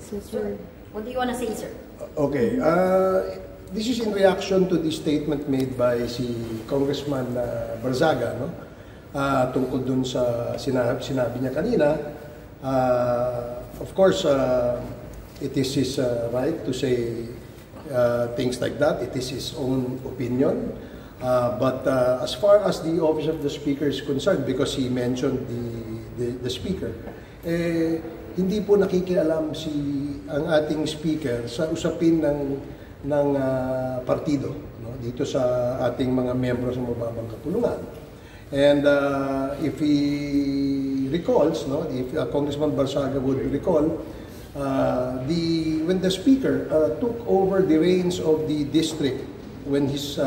Sir, what do you want to say, sir? Okay. This is in reaction to the statement made by si Congressman Barzaga, no? Tungkol dun sa sinabi niya kanina. Of course, it is his right to say things like that. It is his own opinion. But as far as the Office of the Speaker is concerned, because he mentioned the Speaker, hindi po nakikialam ang ating Speaker sa usapin ng partido, no? Dito sa ating mga miyembro sa mababang kapulungan. And if he recalls, no, if Congressman Barzaga would recall, when the Speaker took over the reins of the district when his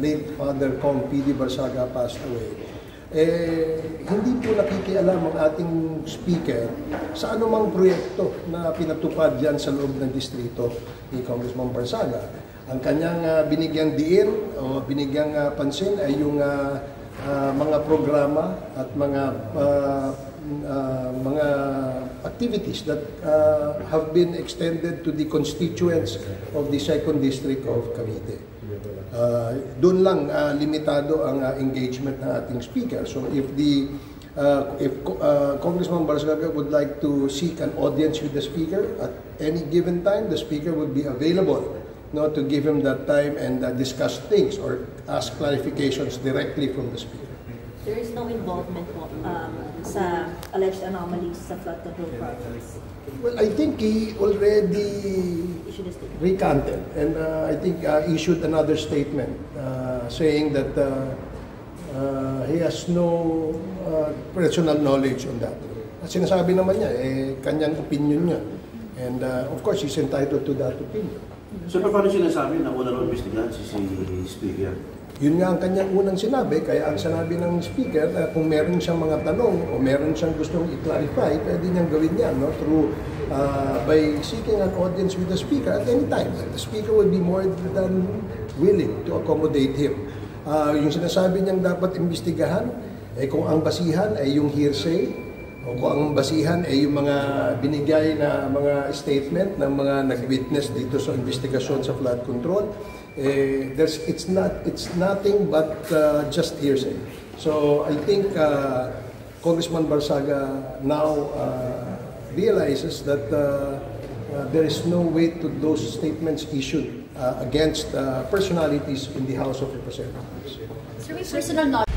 late father, Kong P.D. Barzaga, passed away, hindi po nakikialam ang ating Speaker sa anumang proyekto na pinatupad dyan sa loob ng distrito ni Congressman Barzaga. Ang kanyang binigyang diin o binigyang pansin ay yung mga programa at mga activities that have been extended to the constituents of the 2nd District of Cavite. Doon lang limitado ang engagement ng ating Speaker. So if Congressman Barzaga would like to seek an audience with the Speaker at any given time, the Speaker would be available, no, to give him that time and discuss things or ask clarifications directly from the Speaker. There is no involvement po sa alleged anomalies sa flood control projects. Well, I think he already recanted and I think issued another statement saying that he has no personal knowledge on that. At sinasabi naman niya, kanyang opinion niya. And of course, he's entitled to that opinion. So, paano sinasabi na una raw investigahan si Speaker? Yun nga ang kanyang unang sinabi, kaya ang sinabi ng Speaker, kung meron siyang mga tanong o meron siyang gustong i-clarify, pwede niyang gawin yan, no? Through, by seeking an audience with the Speaker at any time. The Speaker would be more than willing to accommodate him. Yung sinasabi niyang dapat imbestigahan, kung ang basihan ay yung hearsay, o kung ang basihan ay yung mga binigay na mga statement ng mga nag-witness dito sa investigasyon sa flood control, it's nothing but just hearsay. So I think Congressman Barzaga now realizes that there is no weight to those statements issued against personalities in the House of Representatives. Sir, may personal knowledge.